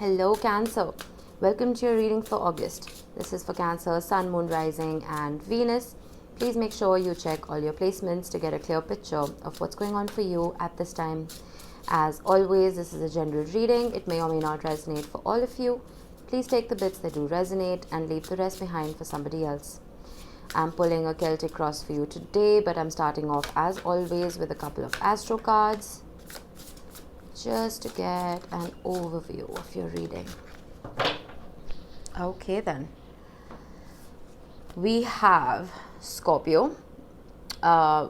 Hello Cancer, welcome to your reading for August. This is for Cancer, Sun, Moon, Rising and Venus. Please make sure you check all your placements to get a clear picture of what's going on for you at this time. As always, this is a general reading. It may or may not resonate for all of you. Please take the bits that do resonate and leave the rest behind for somebody else. I'm pulling a Celtic cross for you today, but I'm starting off as always with a couple of astro cards, just to get an overview of your reading. Okay then. We have Scorpio,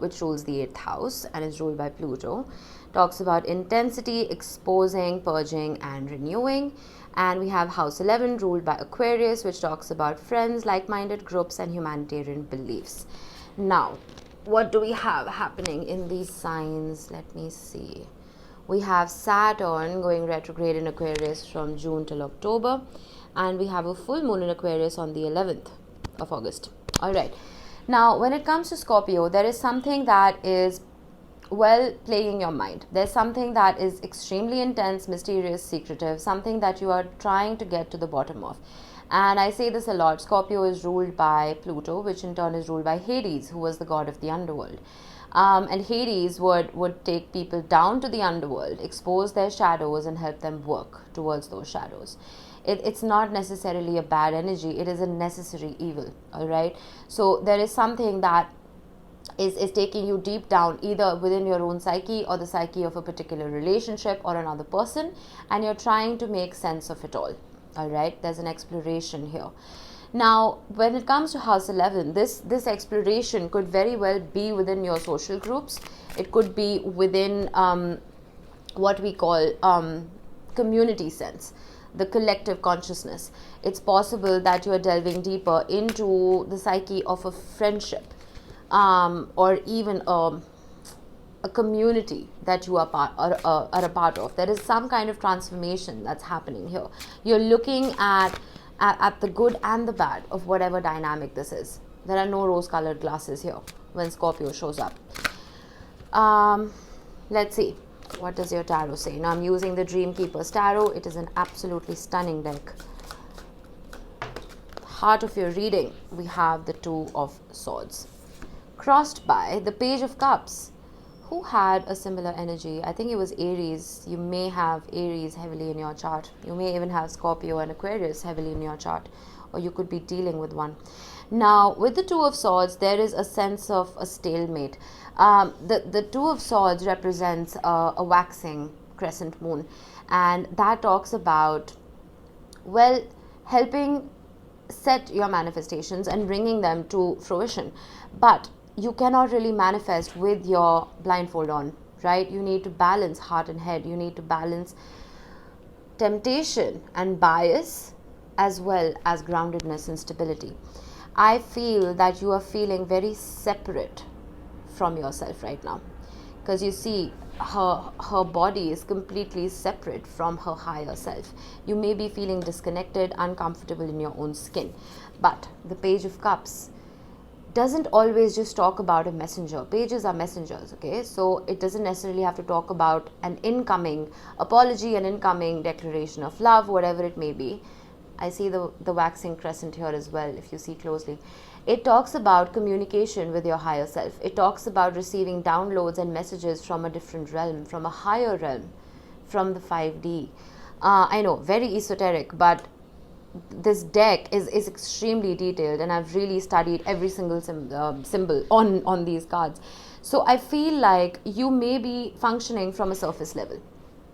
which rules the 8th house and is ruled by Pluto. Talks about intensity, exposing, purging and renewing. And we have House 11 ruled by Aquarius, which talks about friends, like-minded groups and humanitarian beliefs. Now, what do we have happening in these signs? Let me see. We have Saturn going retrograde in Aquarius from June till October. And we have a full moon in Aquarius on the 11th of August. All right. Now, when it comes to Scorpio, there is something that is playing your mind. There's something that is extremely intense, mysterious, secretive, something that you are trying to get to the bottom of. And I say this a lot. Scorpio is ruled by Pluto, which in turn is ruled by Hades, who was the god of the underworld. And Hades would take people down to the underworld, expose their shadows and help them work towards those shadows. It's not necessarily a bad energy. It is a necessary evil. All right. So there is something that is taking you deep down, either within your own psyche or the psyche of a particular relationship or another person, and you're trying to make sense of it all. All right. There's an exploration here. Now, when it comes to House 11, this exploration could very well be within your social groups. It could be within what we call community sense, the collective consciousness. It's possible that you are delving deeper into the psyche of a friendship or even a community that you are a part of. There is some kind of transformation that's happening here. You're looking at the good and the bad of whatever dynamic this is. There are no rose-colored glasses here when Scorpio shows up. Let's see. What does your tarot say? Now, I'm using the Dream Keeper's Tarot. It is an absolutely stunning deck. Heart of your reading, we have the Two of Swords, crossed by the Page of Cups. Who had a similar energy? I think it was Aries. You may have Aries heavily in your chart. You may even have Scorpio and Aquarius heavily in your chart, or you could be dealing with one. Now, with the Two of Swords, there is a sense of a stalemate. The Two of Swords represents a waxing crescent moon, and that talks about, helping set your manifestations and bringing them to fruition. But you cannot really manifest with your blindfold on, right? You need to balance heart and head. You need to balance temptation and bias as well as groundedness and stability. I feel that you are feeling very separate from yourself right now, because you see her body is completely separate from her higher self. You may be feeling disconnected, uncomfortable in your own skin. But the Page of Cups doesn't always just talk about a messenger. Pages are messengers, okay? So it doesn't necessarily have to talk about an incoming apology, an incoming declaration of love, whatever it may be. I see the waxing crescent here as well, if you see closely. It talks about communication with your higher self. It talks about receiving downloads and messages from a different realm, from a higher realm, from the 5D. I know, very esoteric, but this deck is extremely detailed, and I've really studied every single symbol on these cards. So I feel like you may be functioning from a surface level,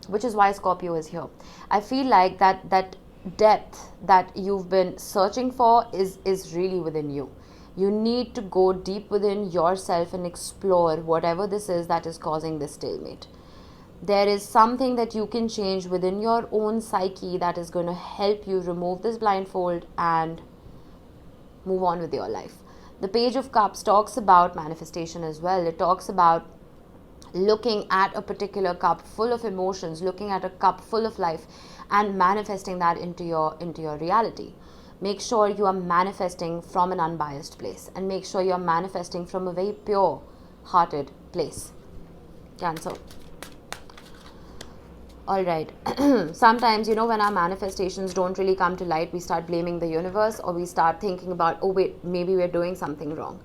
which is why Scorpio is here. I feel like that depth that you've been searching for is really within you. You need to go deep within yourself and explore whatever this is that is causing this stalemate. There is something that you can change within your own psyche that is going to help you remove this blindfold and move on with your life. The Page of Cups talks about manifestation as well. It talks about looking at a particular cup full of emotions, looking at a cup full of life and manifesting that into your reality. Make sure you are manifesting from an unbiased place, and make sure you are manifesting from a very pure hearted place. Cancer. All right. Sometimes, when our manifestations don't really come to light, we start blaming the universe, or we start thinking about, oh, wait, maybe we're doing something wrong.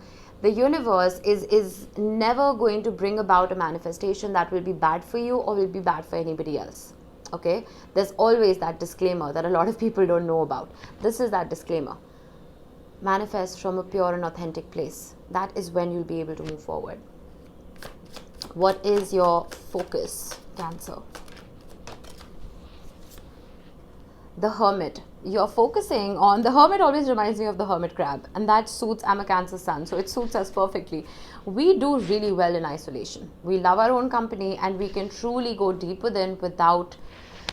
The universe is never going to bring about a manifestation that will be bad for you or will be bad for anybody else. Okay? There's always that disclaimer that a lot of people don't know about. This is that disclaimer. Manifest from a pure and authentic place. That is when you'll be able to move forward. What is your focus, Cancer? The Hermit. You're focusing on the Hermit. Always reminds me of the hermit crab, and that suits. I'm a Cancer sun, so it suits us perfectly. We do really well in isolation. We love our own company, and we can truly go deep within without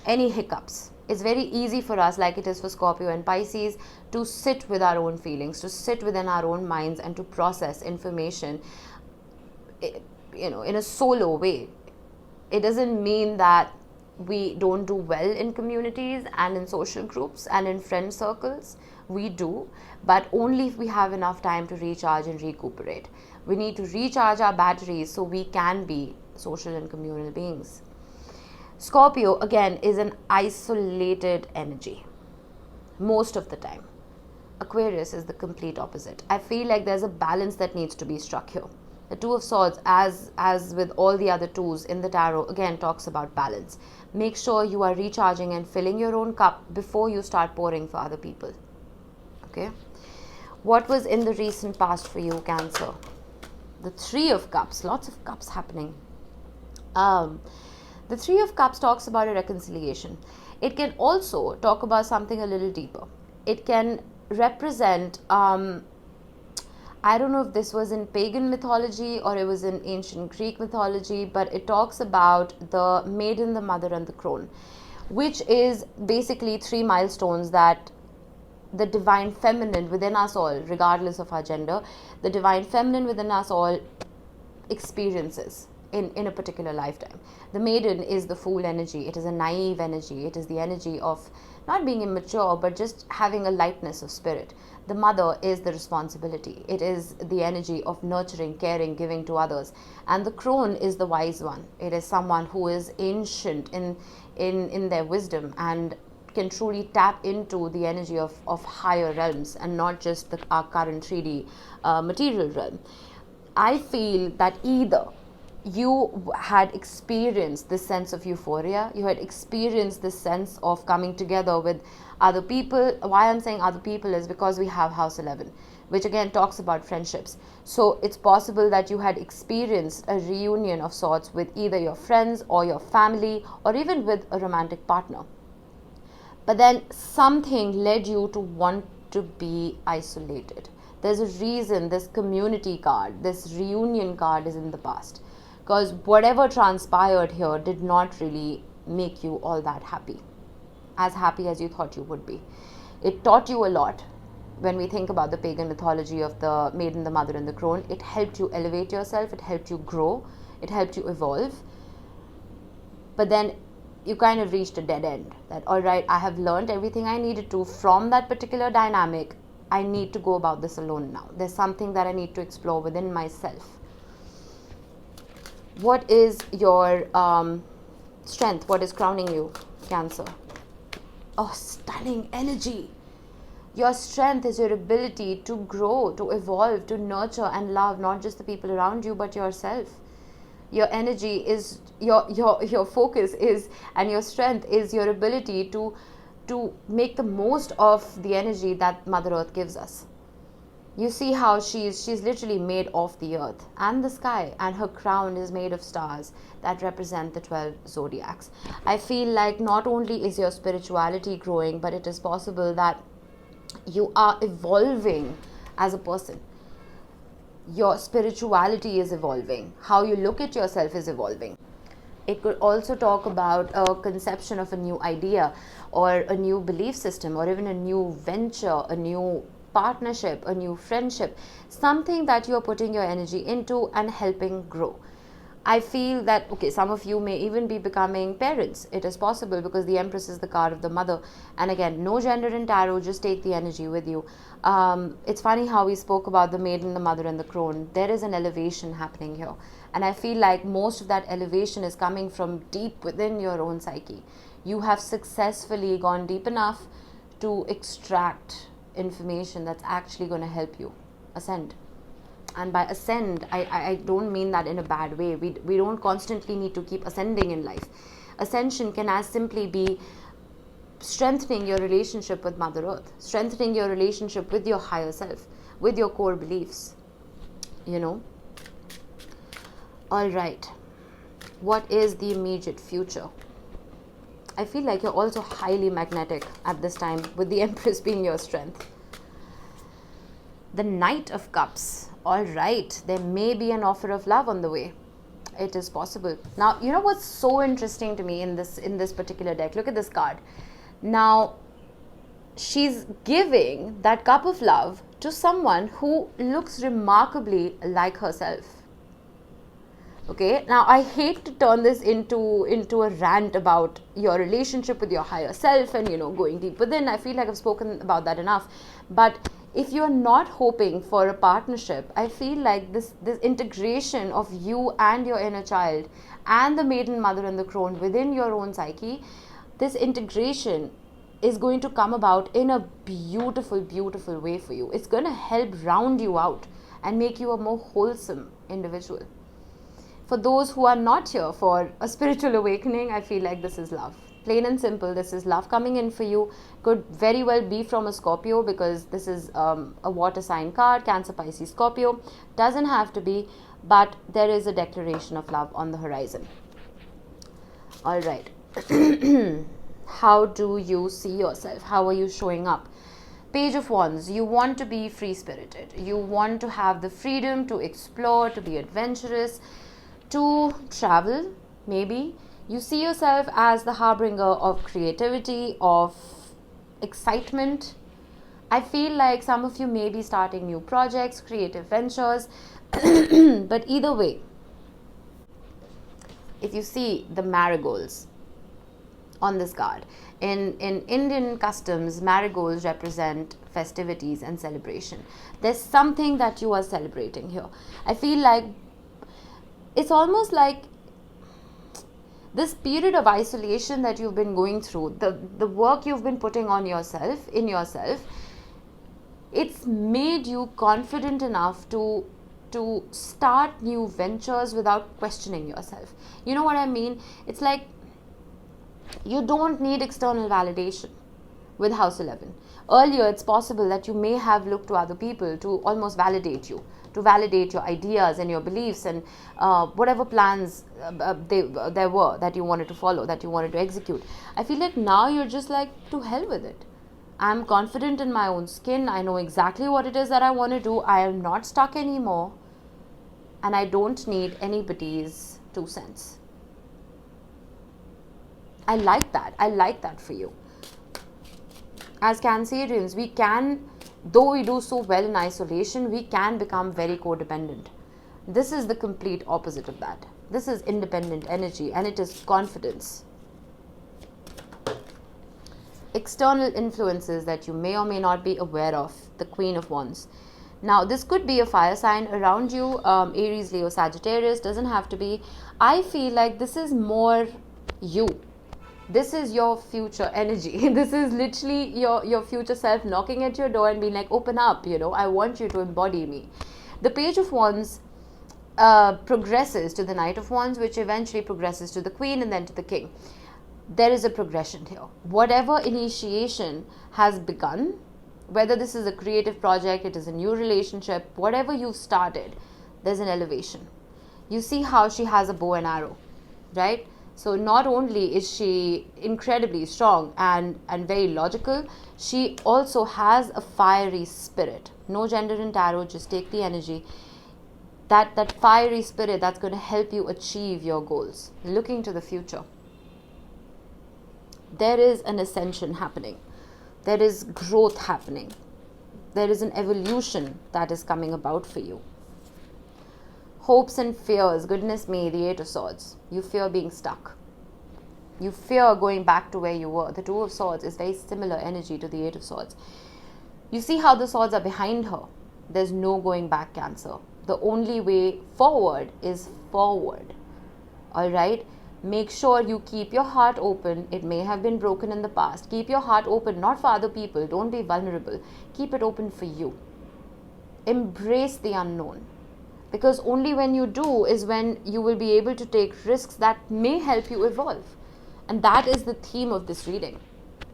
any hiccups. It's very easy for us, like it is for Scorpio and Pisces, to sit with our own feelings, to sit within our own minds, and to process information, in a solo way. It doesn't mean that we don't do well in communities and in social groups and in friend circles. We do, but only if we have enough time to recharge and recuperate. We need to recharge our batteries so we can be social and communal beings. Scorpio, again, is an isolated energy most of the time. Aquarius is the complete opposite. I feel like there's a balance that needs to be struck here. The Two of Swords, as with all the other twos in the tarot, again talks about balance. Make sure you are recharging and filling your own cup before you start pouring for other people. Okay? What was in the recent past for you, Cancer? The Three of Cups. Lots of cups happening. The Three of Cups talks about a reconciliation. It can also talk about something a little deeper. It can represent... I don't know if this was in pagan mythology or it was in ancient Greek mythology, but it talks about the maiden, the mother, and the crone, which is basically 3 milestones that the divine feminine within us all, regardless of our gender, the divine feminine within us all experiences in a particular lifetime. The maiden is the fool energy. It is a naive energy. It is the energy of not being immature, but just having a lightness of spirit. The mother is the responsibility. It is the energy of nurturing, caring, giving to others. And the crone is the wise one. It is someone who is ancient in their wisdom and can truly tap into the energy of higher realms and not just our current 3D material realm. I feel that either you had experienced this sense of euphoria, you had experienced this sense of coming together with other people. Why I'm saying other people is because we have House 11, which again talks about friendships. So it's possible that you had experienced a reunion of sorts with either your friends or your family or even with a romantic partner. But then something led you to want to be isolated. There's a reason this community card, this reunion card is in the past. Because whatever transpired here did not really make you all that happy. As happy as you thought you would be. It taught you a lot. When we think about the pagan mythology of the maiden, the mother, and the crone, it helped you elevate yourself, it helped you grow, it helped you evolve. But then you kind of reached a dead end. That, all right, I have learned everything I needed to from that particular dynamic. I need to go about this alone now. There's something that I need to explore within myself. What is your strength? What is crowning you, Cancer? Oh, stunning energy. Your strength is your ability to grow, to evolve, to nurture and love not just the people around you, but yourself. Your energy is, your focus is, and your strength is your ability to make the most of the energy that Mother Earth gives us. You see how she's literally made of the earth and the sky, and her crown is made of stars that represent the 12 zodiacs. I feel like not only is your spirituality growing, but it is possible that you are evolving as a person. Your spirituality is evolving. How you look at yourself is evolving. It could also talk about a conception of a new idea or a new belief system or even a new venture, a new partnership, a new friendship, something that you're putting your energy into and helping grow. I feel that, okay, some of you may even be becoming parents. It is possible because the Empress is the card of the mother. And again, no gender in tarot, just take the energy with you. It's funny how we spoke about the maiden, the mother, and the crone. There is an elevation happening here. And I feel like most of that elevation is coming from deep within your own psyche. You have successfully gone deep enough to extract information that's actually going to help you ascend. And by ascend, I don't mean that in a bad way. We don't constantly need to keep ascending in life. Ascension can as simply be strengthening your relationship with Mother Earth, strengthening your relationship with your higher self, with your core beliefs, you know. All right. What is the immediate future? I feel like you're also highly magnetic at this time, with the Empress being your strength. The Knight of Cups. All right, there may be an offer of love on the way. It is possible. Now, you know what's so interesting to me in this particular deck? Look at this card. Now, she's giving that cup of love to someone who looks remarkably like herself. Okay, now I hate to turn this into a rant about your relationship with your higher self and, you know, going deep within. I feel like I've spoken about that enough. But if you're not hoping for a partnership, I feel like this integration of you and your inner child and the maiden, mother, and the crone within your own psyche, this integration is going to come about in a beautiful, beautiful way for you. It's going to help round you out and make you a more wholesome individual. For those who are not here for a spiritual awakening, I feel like this is love. Plain and simple, this is love coming in for you. Could very well be from a Scorpio, because this is a water sign card, Cancer, Pisces, Scorpio. Doesn't have to be, but there is a declaration of love on the horizon. All right. How do you see yourself? How are you showing up? Page of Wands. You want to be free-spirited. You want to have the freedom to explore, to be adventurous, to travel, maybe. You see yourself as the harbinger of creativity, of excitement. I feel like some of you may be starting new projects, creative ventures. But either way, if you see the marigolds on this card, in Indian customs, marigolds represent festivities and celebration. There's something that you are celebrating here. I feel like it's almost like this period of isolation that you've been going through, the work you've been putting on yourself, it's made you confident enough to start new ventures without questioning yourself. You know what I mean? It's like you don't need external validation with House 11. Earlier, it's possible that you may have looked to other people to almost validate you, to validate your ideas and your beliefs and whatever plans there were that you wanted to follow, that you wanted to execute. I feel like now you're just like, to hell with it. I'm confident in my own skin. I know exactly what it is that I want to do. I am not stuck anymore. And I don't need anybody's 2 cents. I like that. I like that for you. As Cancerians, we can, though we do so well in isolation, we can become very codependent. This is the complete opposite of that. This is independent energy, and it is confidence. External influences that you may or may not be aware of. The Queen of Wands. Now, this could be a fire sign around you, Aries, Leo, Sagittarius, doesn't have to be. I feel like this is more you. This is your future energy. This is literally your future self knocking at your door and being like, open up, you know, I want you to embody me. The Page of Wands progresses to the Knight of Wands, which eventually progresses to the Queen and then to the King. There is a progression here. Whatever initiation has begun, whether this is a creative project, it is a new relationship, whatever you've started, there's an elevation. You see how she has a bow and arrow, right? So not only is she incredibly strong and very logical, she also has a fiery spirit. No gender in tarot, just take the energy. That fiery spirit that's going to help you achieve your goals. Looking to the future. There is an ascension happening. There is growth happening. There is an evolution that is coming about for you. hopes and fears. Goodness me, the Eight of Swords. You fear being stuck. You fear going back to where you were. The Two of Swords is very similar energy to the Eight of Swords. You see how the swords are behind her. There's no going back, Cancer. The only way forward is forward. Alright? Make sure you keep your heart open. It may have been broken in the past. Keep your heart open, not for other people. Don't be vulnerable. Keep it open for you. Embrace the unknown. Because only when you do is when you will be able to take risks that may help you evolve. And that is the theme of this reading.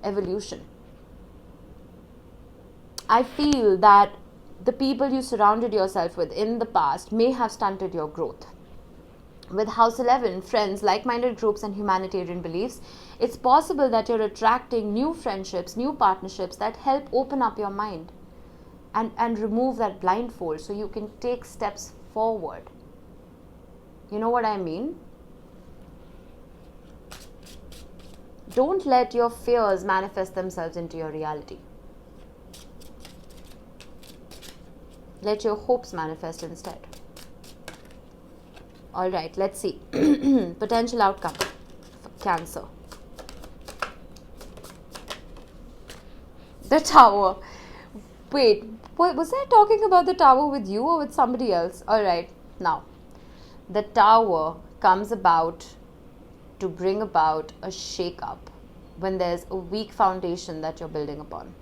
Evolution. I feel that the people you surrounded yourself with in the past may have stunted your growth. With House 11, friends, like-minded groups and humanitarian beliefs, it's possible that you're attracting new friendships, new partnerships that help open up your mind and remove that blindfold so you can take steps forward. You know what I mean? Don't let your fears manifest themselves into your reality. Let your hopes manifest instead. Alright, let's see. Potential outcome for Cancer. The Tower. Wait, was I talking about the Tower with you or with somebody else? Alright, now. The Tower comes about to bring about a shake-up when there's a weak foundation that you're building upon.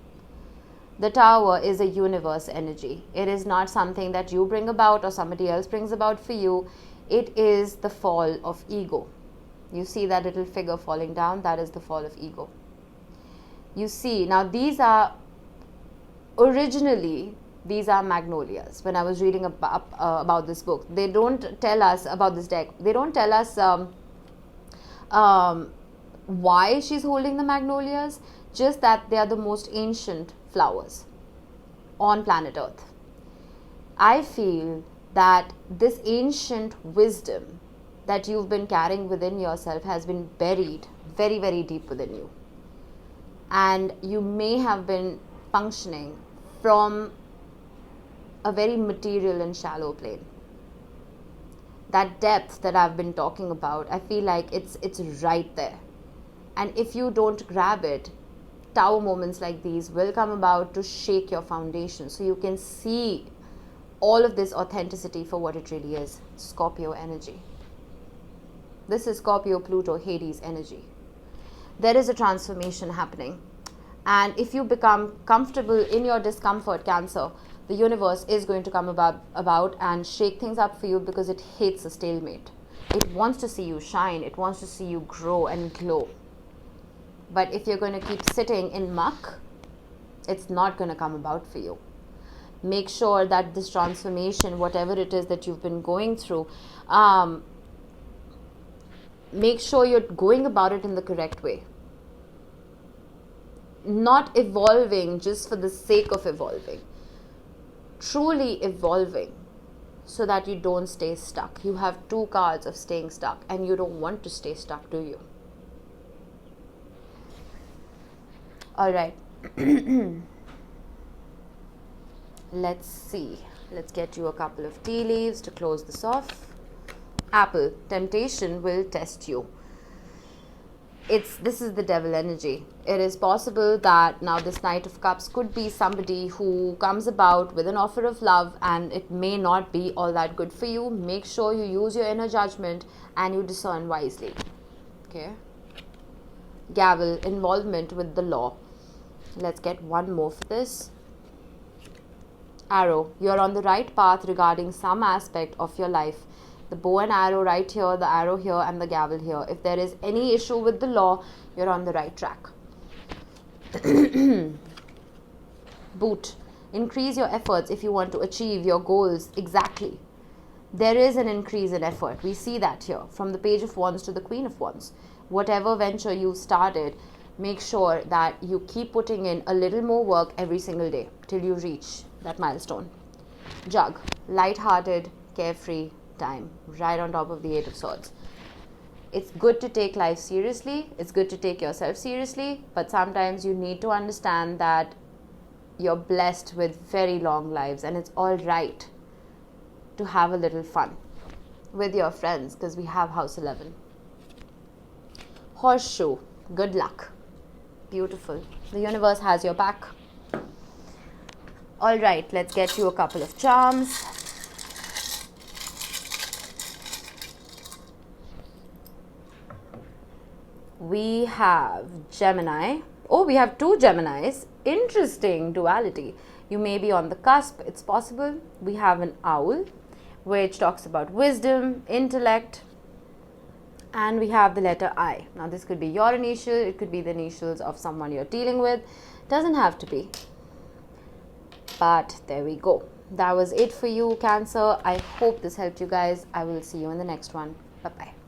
The Tower is a universe energy. It is not something that you bring about or somebody else brings about for you. It is the fall of ego. You see that little figure falling down? That is the fall of ego. You see, now these are magnolias. When I was reading about this book, they don't tell us about this deck. They don't tell us why she's holding the magnolias, just that they are the most ancient flowers on planet Earth. I feel that this ancient wisdom that you've been carrying within yourself has been buried very, very deep within you. And you may have been functioning from a very material and shallow plane. That depth that I've been talking about, I feel like it's right there. And if you don't grab it, Tower moments like these will come about to shake your foundation so you can see all of this authenticity for what it really is. Scorpio energy. This is Scorpio, Pluto, Hades energy. There is a transformation happening. And if you become comfortable in your discomfort, Cancer, the universe is going to come about and shake things up for you because it hates a stalemate. It wants to see you shine. It wants to see you grow and glow. But if you're going to keep sitting in muck, it's not going to come about for you. Make sure that this transformation, whatever it is that you've been going through, make sure you're going about it in the correct way. Not evolving just for the sake of evolving. Truly evolving so that you don't stay stuck. You have two cards of staying stuck and you don't want to stay stuck, do you? Alright. Let's see. Let's get you a couple of tea leaves to close this off. Apple. Temptation will test you. This is the devil energy. It is possible that now this Knight of Cups could be somebody who comes about with an offer of love and it may not be all that good for you. Make sure you use your inner judgment and you discern wisely. Okay. Gavel. Involvement with the law. Let's get one more for this. Arrow. You're on the right path regarding some aspect of your life. The bow and arrow right here, the arrow here, and the gavel here. If there is any issue with the law, you're on the right track. Boot. Increase your efforts if you want to achieve your goals exactly. There is an increase in effort. We see that here from the Page of Wands to the Queen of Wands. Whatever venture you started, make sure that you keep putting in a little more work every single day till you reach that milestone. Jug. Light-hearted, carefree time, right on top of the Eight of Swords. It's good to take life seriously. It's good to take yourself seriously. But sometimes you need to understand that you're blessed with very long lives and it's all right to have a little fun. with your friends because we have house 11. Horseshoe, good luck. Beautiful. The universe has your back. All right, let's get you a couple of charms. We have Gemini. Oh, we have two Geminis. Interesting duality. You may be on the cusp. It's possible. We have an owl, which talks about wisdom, intellect. And we have the letter I. Now, this could be your initial. It could be the initials of someone you're dealing with. Doesn't have to be. But there we go. That was it for you, Cancer. I hope this helped you guys. I will see you in the next one. Bye-bye.